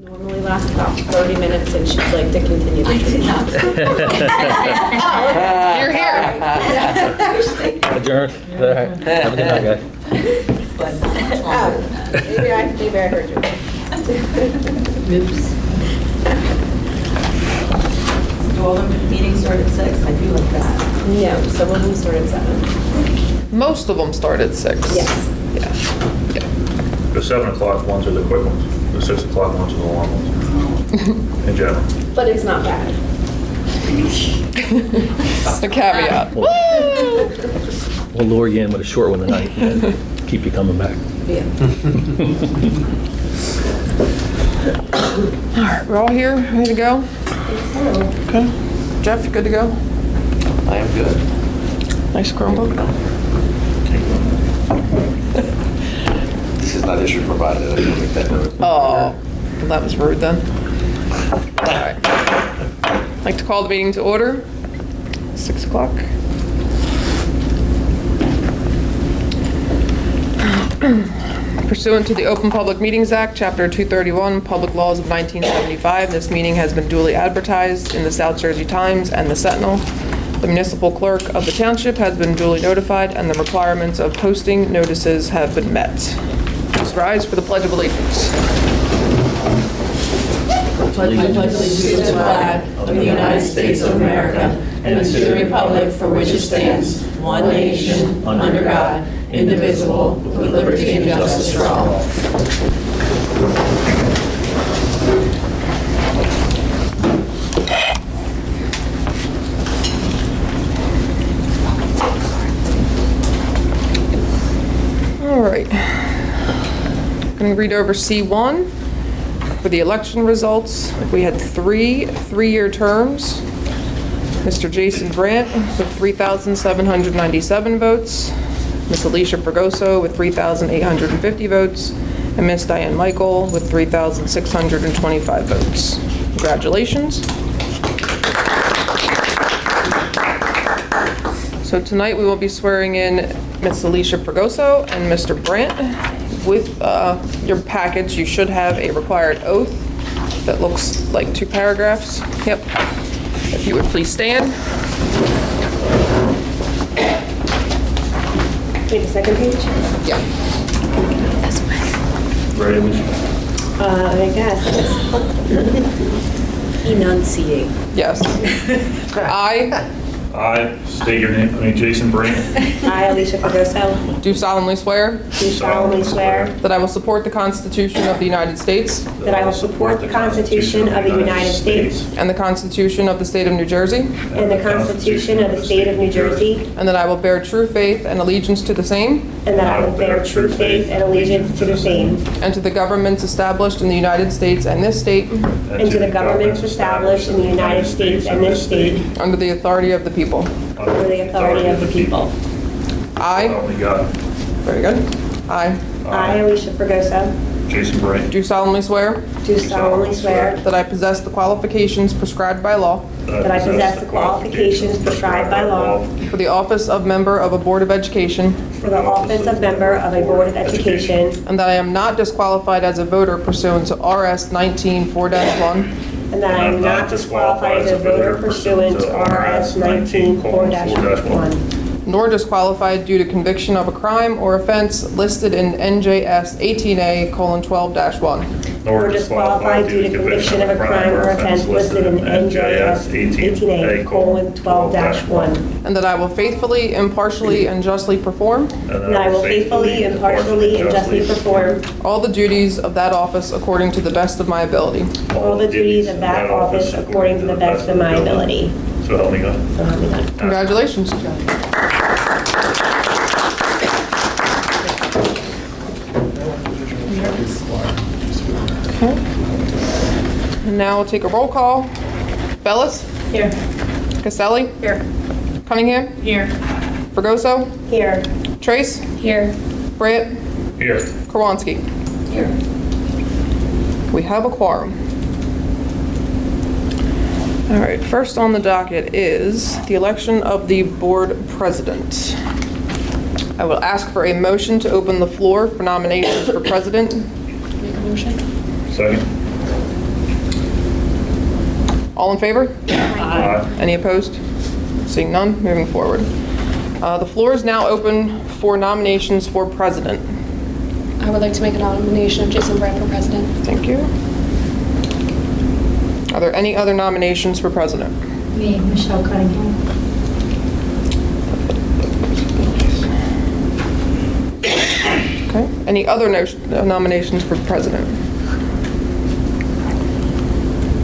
Normally lasts about 30 minutes, and she'd like to continue the tradition. You're here. Adjourn. All right. Have a good night, guys. Maybe I heard you. Oops. Do all the meetings start at 6? I do like that. No, some of them start at 7. Most of them start at 6. Yes. Yeah. The 7 o'clock ones are the quick ones. The 6 o'clock ones are the long ones. In general. But it's not bad. That's the caveat. Woo! We'll lure you in with a short one tonight and keep you coming back. Yeah. All right, we're all here, ready to go? Okay. Jeff, you good to go? I am good. Nice Chromebook. This is not issue provided. I can make that note. Oh, well, that was rude then. All right. I'd like to call the meeting to order. 6 o'clock. Pursuant to the Open Public Meetings Act, Chapter 231, Public Laws of 1975, this meeting has been duly advertised in the South Jersey Times and the Sentinel. The municipal clerk of the township has been duly notified, and the requirements of posting notices have been met. Please rise for the Pledge of Allegiance. I pledge allegiance to the flag of the United States of America and to the republic for which it stands, one nation, under God, indivisible, with liberty and justice for all. All right. Going to read over C1 for the election results. We had 3 three-year terms. Mr. Jason Brandt with 3,797 votes, Ms. Alicia Fregoso with 3,850 votes, and Ms. Diane Michael with 3,625 votes. Congratulations. So tonight we will be swearing in Ms. Alicia Fregoso and Mr. Brandt. With your package, you should have a required oath that looks like 2 paragraphs. Yep. If you would please stand. Wait, the second page? Yeah. Ready, Alicia? I guess. Enunciate. Yes. I state your name, Jason Brandt. I, Alicia Fregoso, Do solemnly swear do solemnly swear that I will support the Constitution of the United States that I will support the Constitution of the United States and the Constitution of the State of New Jersey, and the Constitution of the State of New Jersey, and that I will bear true faith and allegiance to the same and that I will bear true faith and allegiance to the same, and to the governments established in the United States and this state and to the governments established in the United States and this state, under the authority of the people. under the authority of the people. I, Only God. very good. I I, Alicia Fregoso, Jason Brandt. do solemnly swear do solemnly swear that I possess the qualifications prescribed by law that I possess the qualifications prescribed by law for the office of member of a Board of Education, for the office of member of a Board of Education, and that I am not disqualified as a voter pursuant to RS 19-4-1, and that I am not disqualified as a voter pursuant to RS 19:4-1, nor disqualified due to conviction of a crime or offense listed in NJS 18A:12-1, nor disqualified due to conviction of a crime or offense listed in NJS 18A:12-1, and that I will faithfully, impartially, and justly perform and I will faithfully, impartially, and justly perform all the duties of that office according to the best of my ability. all the duties of that office according to the best of my ability. So help me God. So help me God. Congratulations. Okay. And now we'll take a roll call. Bellis? Here. Caselli? Here. Cunningham? Here. Fregoso? Here. Trace? Here. Brandt? Here. Korwanski? Here. We have a quorum. All right, first on the docket is the election of the board president. I will ask for a motion to open the floor for nominations for president. Second. All in favor? Aye. Any opposed? Seeing none, moving forward. The floor is now open for nominations for president. I would like to make a nomination of Jason Brandt for president. Thank you. Are there any other nominations for president? Me, Michelle Cunningham. Okay. Any other nominations for president?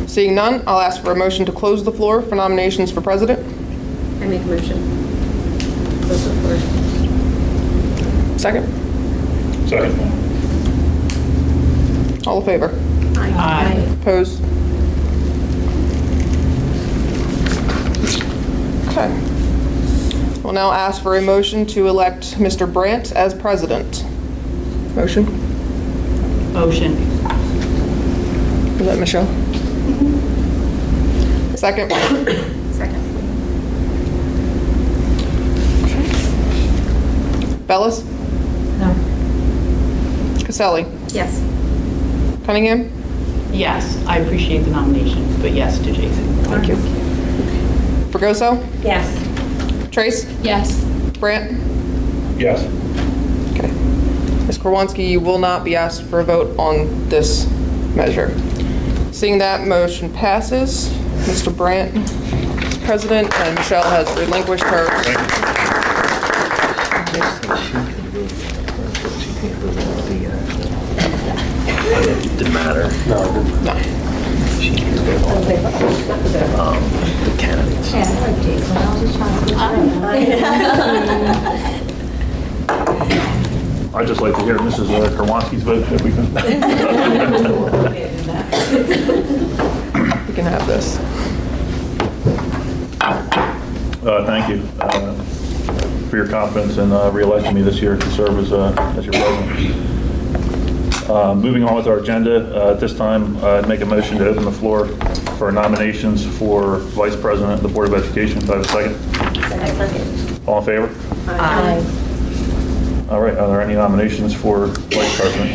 Seeing none, I'll ask for a motion to close the floor for nominations for president. I make a motion. Close the floor. Second. Second. All in favor? Aye. Opposed? Okay. We'll now ask for a motion to elect Mr. Brandt as president. Motion? Motion. Is that Michelle? Second? Second. Bellis? No. Caselli? Yes. Cunningham? Yes, I appreciate the nomination, but yes to Jason. Thank you. Fregoso? Yes. Trace? Yes. Brandt? Yes. Okay. Ms. Korwanski, you will not be asked for a vote on this measure. Seeing that, motion passes. Mr. Brandt is president, and Michelle has relinquished her. Thank you. It didn't matter. No. She can vote on the candidates. Yeah, I like Jason. I was just trying to I'd just like to hear Mrs. Kerwanski's vote if we can. You can have this. Thank you for your confidence in re-electing me this year to serve as your president. Moving on with our agenda, at this time, I'd make a motion to open the floor for nominations for Vice President of the Board of Education. Do I have a second? Second. All in favor? Aye. All right, are there any nominations for Vice President?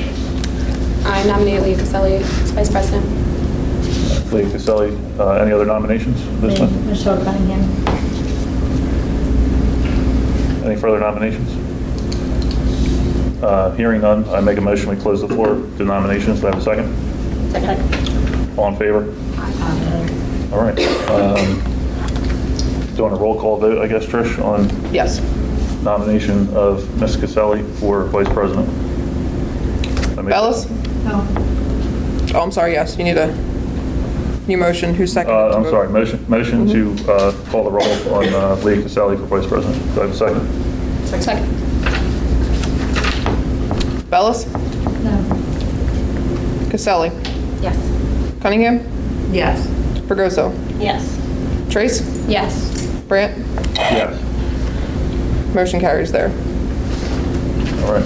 I nominate Leah Caselli as vice president. Leah Caselli, any other nominations this Me, time? Michelle Cunningham. Any further nominations? Hearing none, I make a motion we close the floor to nominations. Do I have a second? Second. All in favor? All right. Doing a roll call vote, I guess, Trish, on Yes. nomination of Ms. Caselli for Vice President. Bellis? No. Oh, I'm sorry, yes, you need a new motion. Who's second? I'm sorry, motion to call the roll on Leah Caselli for Vice President. Do I have a second? Second. Bellis? No. Caselli? Yes. Cunningham? Yes. Fregoso? Yes. Trace? Yes. Brandt? Yes. Motion carries there. All right.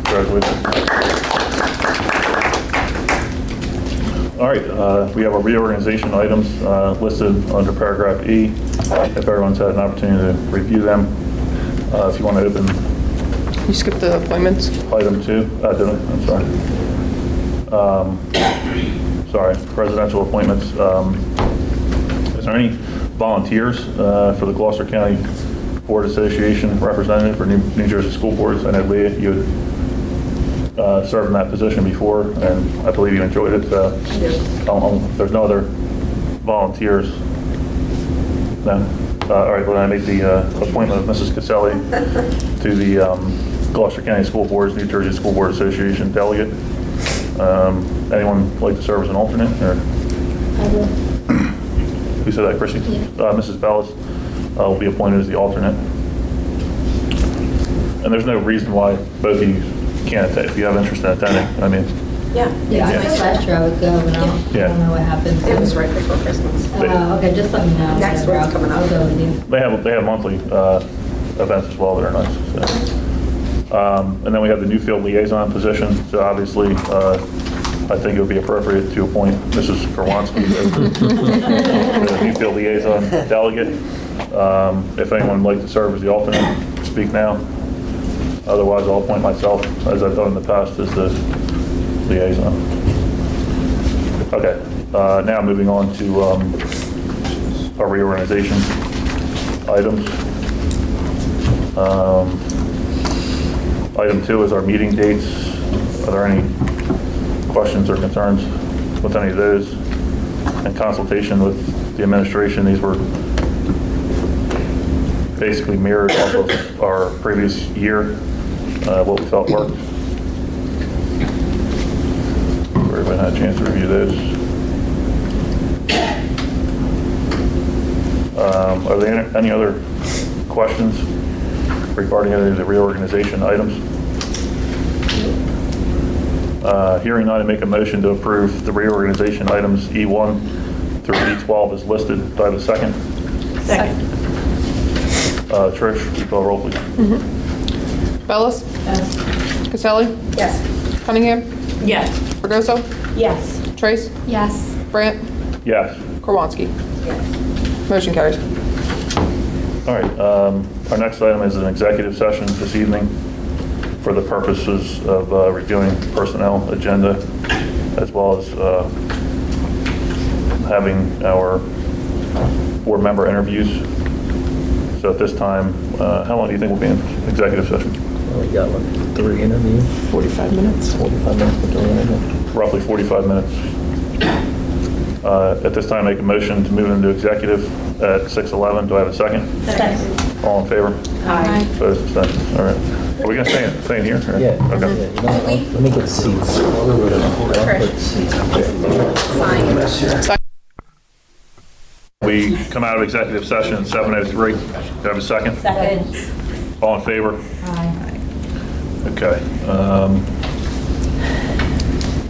Congratulations. All right, we have our reorganization items listed under paragraph E. If everyone's had an opportunity to review them, if you want to open You skipped the appointments. item 2, didn't I? I'm sorry. Sorry, presidential appointments. Is there any volunteers for the Gloucester County Board Association representative for New Jersey School Boards? I know Leah, you had served in that position before, and I believe you enjoyed it. I do. If there's no other volunteers, no? All right, well, I make the appointment of Mrs. Caselli to the Gloucester County School Boards, New Jersey School Board Association delegate. Anyone like to serve as an alternate? Or I will. who said that, Chrissy? Yeah. Mrs. Bellis will be appointed as the alternate. And there's no reason why both of you can't attend if you have interest in attending. I mean, Yeah. Yeah, last year I would go, but I Yeah. don't know what happened. It was right before Christmas. Okay, just let me know. Next whatever. one's coming up. I'll go with you. they have monthly events as well that are nice. So. And then we have the Newfield liaison position. So obviously, I think it would be appropriate to appoint Mrs. Kerwanski as the Newfield liaison delegate. If anyone would like to serve as the alternate, speak now. Otherwise, I'll appoint myself, as I've done in the past, as the liaison. Okay, now moving on to our reorganization items. Item 2 is our meeting dates. Are there any questions or concerns with any of those? In consultation with the administration, these were basically mirrored off of our previous year, what we felt worked. Everybody had a chance to review those. Are there any other questions regarding any of the reorganization items? Hearing none, I make a motion to approve the reorganization items E1 through E12 as listed. Do I have a second? Second. Trish, will you call roll, please? Bellis? Yes. Caselli? Yes. Cunningham? Yes. Fregoso? Yes. Trace? Yes. Brant? Yes. Korwanski? Yes. Motion carries. All right, our next item is an executive session this evening for the purposes of reviewing personnel agenda, as well as having our board member interviews. So at this time, how long do you think we'll be in executive session? Well, we got, 3 interviews? 45 minutes. 45 minutes for 3 interviews. Roughly 45 minutes. At this time, make a motion to move into executive at 6:11. Do I have a second? Second. All in favor? Aye. Opposed, abstentions? All right. Are we going to stay in here? or- Yeah. Okay. Yeah, you know what? Let me get seats. I'll put seats up there. We come out of executive session at 7:03. Do I have a second? Second. All in favor? Aye. Okay.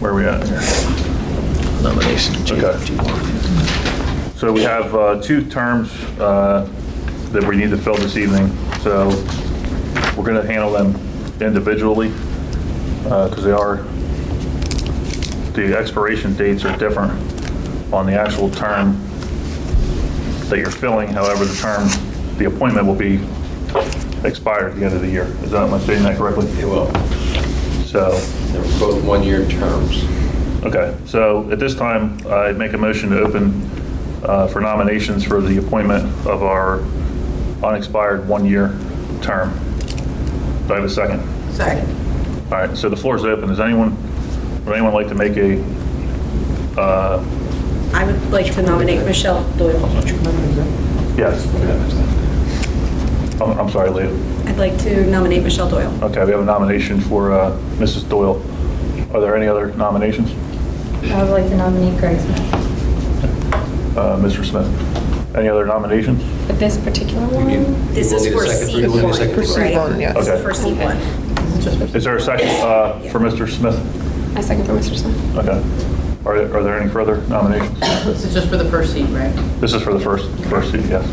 Where are we at here? Nomination. Okay. So we have 2 terms that we need to fill this evening. So we're going to handle them individually because the expiration dates are different on the actual term that you're filling. However, the appointment will be expired at the end of the year. Am I saying that correctly? It will. So, They're both one-year terms. okay. So at this time, I make a motion to open for nominations for the appointment of our unexpired 1-year term. Do I have a second? Second. All right, so the floor is open. Would anyone like to make a, I would like to nominate Michelle Doyle. yes? I'm sorry, Leah. I'd like to nominate Michelle Doyle. Okay, we have a nomination for Mrs. Doyle. Are there any other nominations? I would like to nominate Greg Smith. Mr. Smith? Any other nominations? But this particular one? This is for seat one, For seat one, right? yes. This Okay. is for seat one. Is there a second for Mr. Smith? I second for Mr. Smith. Okay. Are there any further nominations? This is just for the first seat, right? This is for the first seat, yes.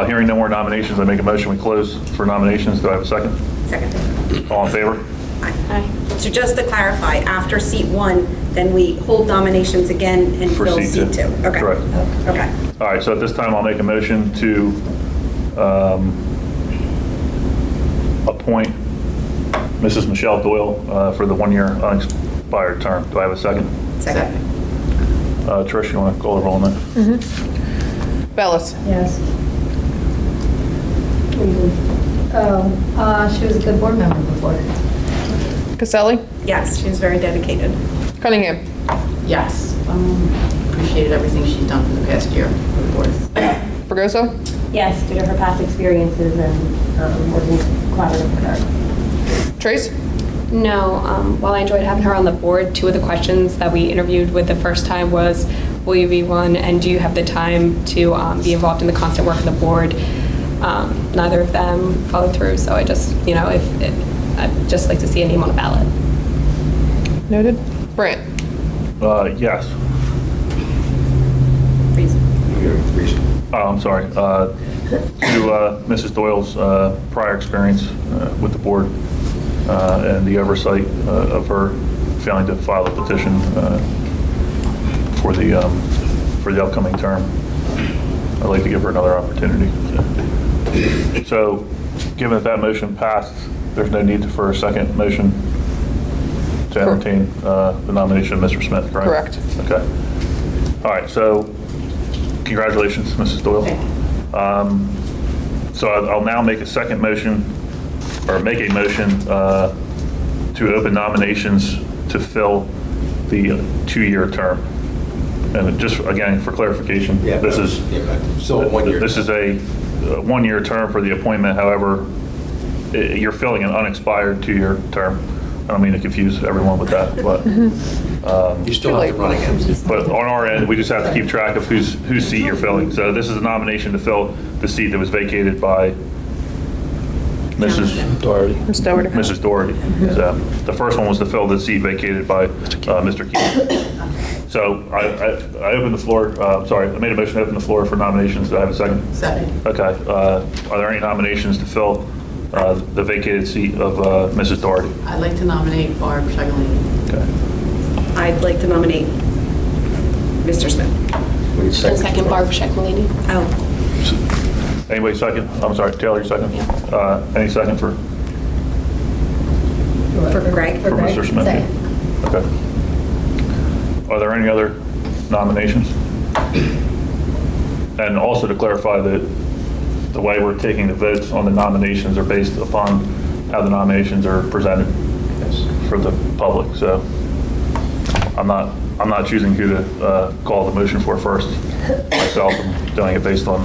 Hearing no more nominations, I make a motion we close for nominations. Do I have a second? Second. All in favor? Aye. So just to clarify, after seat one, then we hold nominations again and For fill seat seat two. two. Okay. Correct. Okay. All right, so at this time, I'll make a motion to appoint Mrs. Michelle Doyle for the 1-year unexpired term. Do I have a second? Second. Trish, you want to call the roll on that? Bellis? Yes. She was a good board member before. Caselli? Yes, she was very dedicated. Cunningham? Yes. Appreciated everything she's done for the past year for the board. Fregoso? Yes, due to her past experiences and working collaborative with her. Trace? No, while I enjoyed having her on the board, 2 of the questions that we interviewed with the first time was, will you be one, and do you have the time to be involved in the constant work of the board? Neither of them followed through, so I just, I'd just like to see a name on a ballot. Noted. Brant? Yes. Reason. I'm sorry. To Mrs. Doyle's prior experience with the board and the oversight of her failing to file a petition for the upcoming term, I'd like to give her another opportunity. So, given that motion passed, there's no need for a second motion to entertain the nomination of Mr. Smith, correct? Correct. Okay. All right, so congratulations, Mrs. Doyle. So I'll now make a second motion, or make a motion to open nominations to fill the 2-year term. And just, again, for clarification, this is So 1 year. This is a 1-year term for the appointment. However, you're filling an unexpired 2-year term. I don't mean to confuse everyone with that, but You still have to run again. but on our end, we just have to keep track of whose seat you're filling. So this is a nomination to fill the seat that was vacated by Mrs. Doherty. Ms. Doherty. Mrs. Doherty. So the first one was to fill the seat vacated by Mr. Keating. So I opened the floor, sorry, I made a motion to open the floor for nominations. Do I have a second? Second. Okay. Are there any nominations to fill the vacated seat of Mrs. Doherty? I'd like to nominate Barb Shagalini. Okay. I'd like to nominate Mr. Smith. Second, Barb Sheklini. Oh, Anybody second? I'm sorry, Taylor, you second? Any second for Greg? for Mr. Smith? Okay. Are there any other nominations? And also to clarify that the way we're taking the votes on the nominations are based upon how the nominations are presented for the public. So I'm not choosing who to call the motion for first myself. I'm doing it based on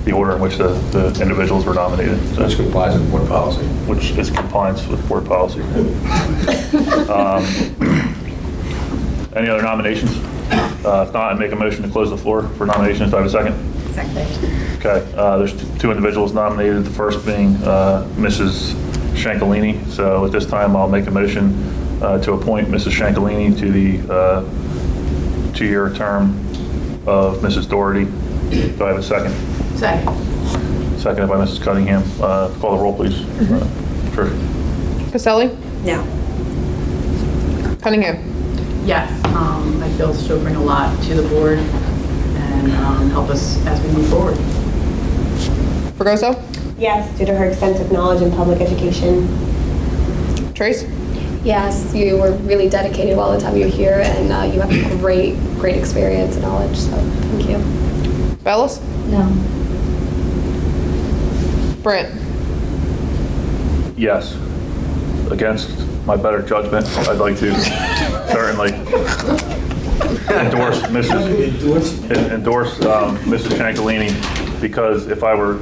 the order in which the individuals were nominated. So, Which complies with board policy. which is compliance with board policy. Any other nominations? If not, I'd make a motion to close the floor for nominations. Do I have a second? Second. Okay, there's two individuals nominated, the first being Mrs. Shankalini. So at this time, I'll make a motion to appoint Mrs. Shankalini to the 2-year term of Mrs. Doherty. Do I have a second? Second. Seconded by Mrs. Cunningham. Call the roll, please. Trish? Caselli? No. Cunningham? Yes, I feel she'll bring a lot to the board and help us as we move forward. Fregoso? Yes, due to her extensive knowledge in public education. Trace? Yes, you were really dedicated while the time you were here, and you have great experience and knowledge, so thank you. Bellis? No. Brent? Yes. Against my better judgment, I'd like to certainly endorse Mrs. Shankalini, because if I were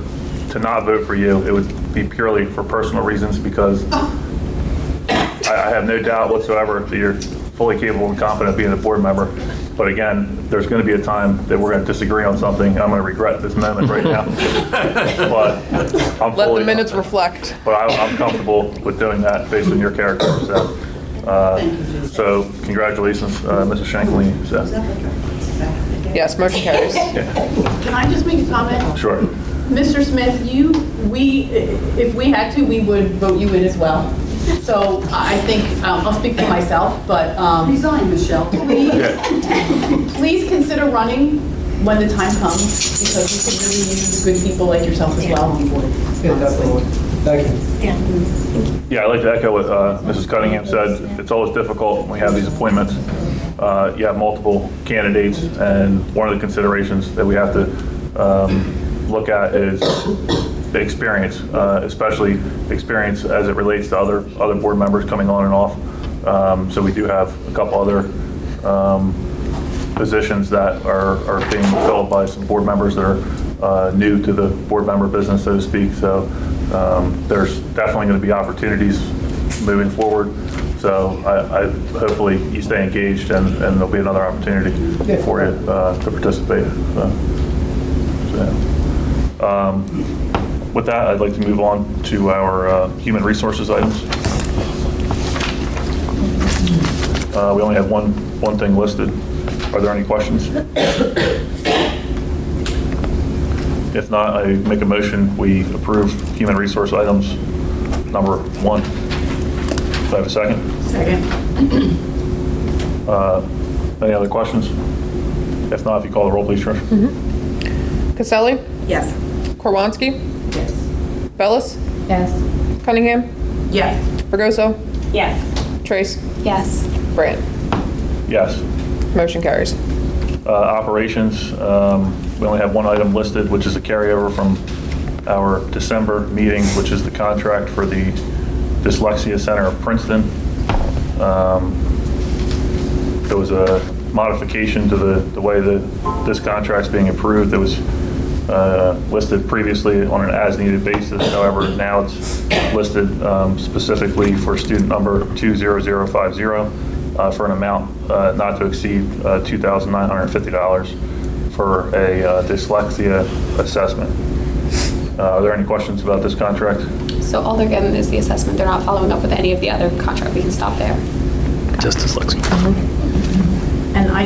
to not vote for you, it would be purely for personal reasons, because I have no doubt whatsoever that you're fully capable and competent of being a board member. But again, there's going to be a time that we're going to disagree on something. I'm going to regret this moment right now. But I'm Let fully, the minutes reflect. But I'm comfortable with doing that based on your character. So congratulations, Mrs. Shanklin. So, Yes, motion carries. Can I just make a comment? sure. Mr. Smith, if we had to, we would vote you in as well. So I think, I'll speak for myself, but Resign, Michelle. please consider running when the time comes, because we could really use good people like yourself as well on board. Thank you. Yeah, I'd like to echo what Mrs. Cunningham said. It's always difficult when we have these appointments. You have multiple candidates, and one of the considerations that we have to look at is the experience, especially experience as it relates to other board members coming on and off. So we do have a couple other positions that are being filled by some board members that are new to the board member business, so to speak. So there's definitely going to be opportunities moving forward. So I hopefully you stay engaged, and there'll be another opportunity for you to participate. With that, I'd like to move on to our human resources items. We only have one thing listed. Are there any questions? If not, I make a motion, we approve human resource items number 1. Do I have a second? Second. Any other questions? If not, if you call the roll, please, Trish. Caselli? Yes. Korwanski? Yes. Bellis? Yes. Cunningham? Yes. Fregoso? Yes. Trace? Yes. Brant? Yes. Motion carries. Operations, we only have one item listed, which is a carryover from our December meeting, which is the contract for the Dyslexia Center of Princeton. There was a modification to the way that this contract's being approved. It was listed previously on an as-needed basis. However, now it's listed specifically for student number 20050 for an amount not to exceed $2,950 for a dyslexia assessment. Are there any questions about this contract? So all they're getting is the assessment. They're not following up with any of the other contract. We can stop there. Just dyslexia. And I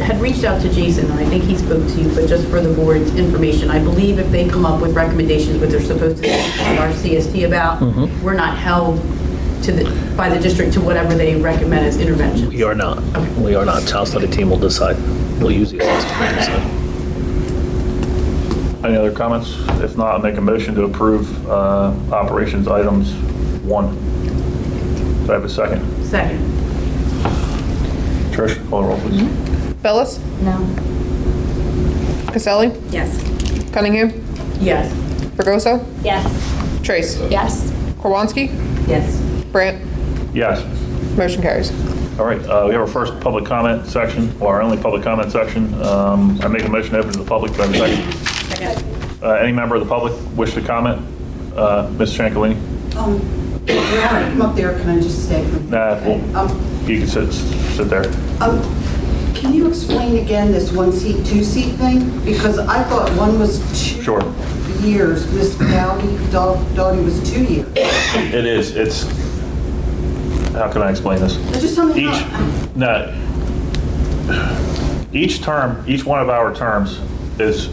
had reached out to Jason, and I think he spoke to you, but just for the board's information, I believe if they come up with recommendations, what they're supposed to tell our CST about, we're not held by the district to whatever they recommend as interventions. We are not. We are not. Child study team will decide. We'll use the assessment to decide. Any other comments? If not, I'll make a motion to approve operations items 1. Do I have a second? Second. Trish, call the roll, please. Bellis? No. Caselli? Yes. Cunningham? Yes. Fregoso? Yes. Trace? Yes. Korwanski? Yes. Brant? Yes. Motion carries. All right, we have our first public comment section, or our only public comment section. I make a motion to open to the public. Do I have a second? Any member of the public wish to comment? Ms. Shankalini? When I come up there, can I just stay from here? Nah, Okay. you can sit there. Can you explain again this 1 seat, 2 seat thing? Because I thought one was 2 Sure. years, Miss Doughty was 2 years. It is, it's, how can I explain this? Just tell me how. Each term, each one of our terms is,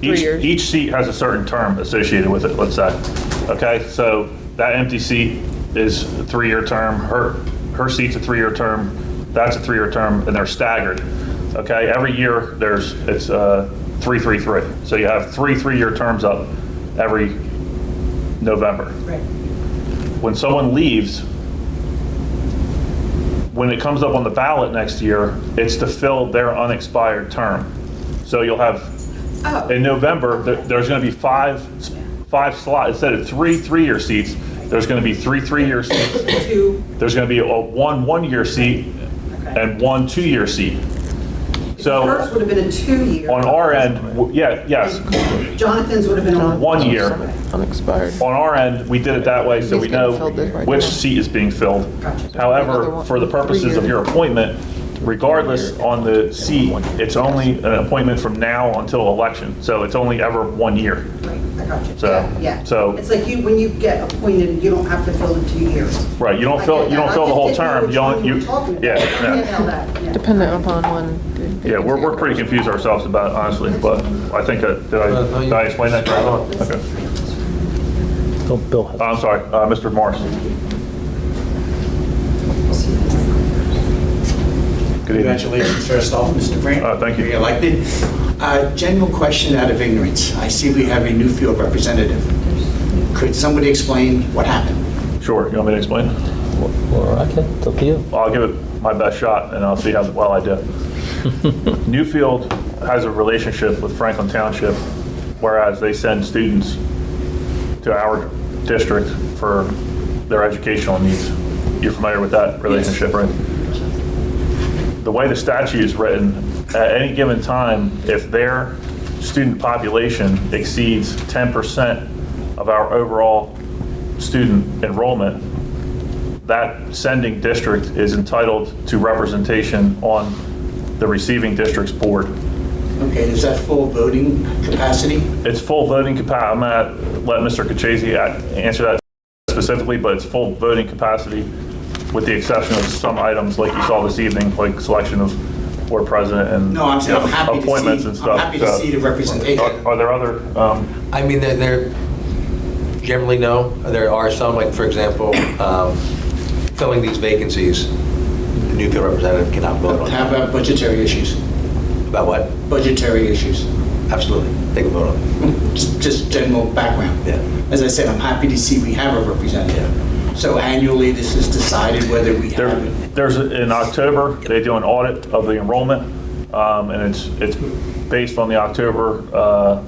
3 years. each seat has a certain term associated with it, let's say. Okay, so that empty seat is a 3-year term, her seat's a 3-year term, that's a 3-year term, and they're staggered. Okay, every year it's 3-3-3. So you have 3 3-year terms up every November. Right. When someone leaves, when it comes up on the ballot next year, it's to fill their unexpired term. So you'll have, in November, there's going to be 5 slots, instead of 3 3-year seats, there's going to be 3 3-year seats. There's going to be a 1 1-year seat and 1 2-year seat. So Hers would have been a 2-year. on our end, yes, Jonathan's would have been a 1 year. Unexpired. On our end, we did it that way so we know which seat is being filled. However, for the purposes of your appointment, regardless on the seat, it's only an appointment from now until election. So it's only ever 1 year. Right, I got you. So- Yeah. so- It's like when you get appointed, you don't have to fill the 2 years. Right, you don't I fill get that. the whole I just didn't know term. which You one only, you were talking about. yeah, I didn't know that, yeah. Dependent upon when. yeah, we're pretty confused ourselves about it, honestly, but I think that, did I explain that correctly? Okay. Bill has. I'm sorry, Mr. Morris. Good evening. Congratulations, first off, Mr. Brandt. Thank you. Re-elected. General question out of ignorance. I see we have a Newfield representative. Could somebody explain what happened? Sure, you want me to explain? Or I can. It's up to you. I'll give it my best shot, and I'll see how well I do. Newfield has a relationship with Franklin Township, whereas they send students to our district for their educational needs. You're familiar with that relationship, right? The way the statute is written, at any given time, if their student population exceeds 10% of our overall student enrollment, that sending district is entitled to representation on the receiving district's board. Okay, is that full voting capacity? It's full voting capacity. I'm going to let Mr. Kachese answer that specifically, but it's full voting capacity with the exception of some items like you saw this evening, like selection of board president and No, I'm saying I'm happy to appointments see, and stuff. I'm happy to So, see the representation. Are there other, I mean, there generally no. There are some, like for example, filling these vacancies, the Newfield representative cannot vote on How that. about budgetary issues? About what? Budgetary issues. Absolutely, they can vote on it. Just general background. Yeah. As I said, I'm happy to see we have a representative. So annually, this is decided whether we have. In October, they do an audit of the enrollment, and it's based on the October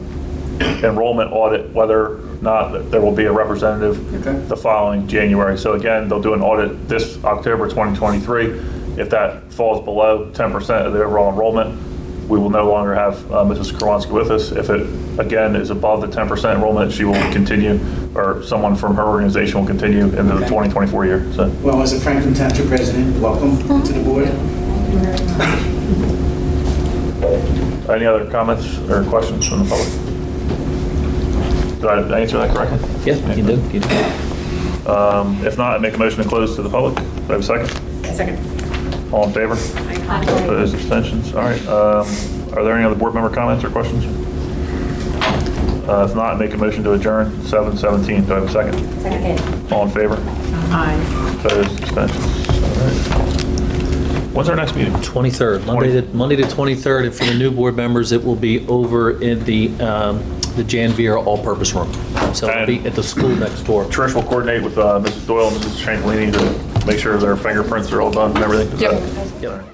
enrollment audit, whether or not there will be a representative the following January. So again, they'll do an audit this October 2023. If that falls below 10% of the overall enrollment, we will no longer have Mrs. Kerwanski with us. If it, again, is above the 10% enrollment, she will continue, or someone from her organization will continue into the 2024 year. So. Well, as a Franklin Township resident, welcome to the board. Any other comments or questions from the public? Did I answer that correctly? Yeah, you do. If not, I make a motion to close to the public. Do I have a second? Second. All in favor? Opposed, abstentions? All right. Are there any other board member comments or questions? If not, I make a motion to adjourn 7:17. Do I have a second? Second. All in favor? Aye. Opposed, abstentions? All right. When's our next meeting? 23rd, Monday to 23rd, and for the new board members, it will be over in the Jan Vera all-purpose room. So it'll be at the school next door. Trish will coordinate with Mrs. Doyle and Mrs. Shanklini to make sure their fingerprints are all done and everything. Yep. Yep.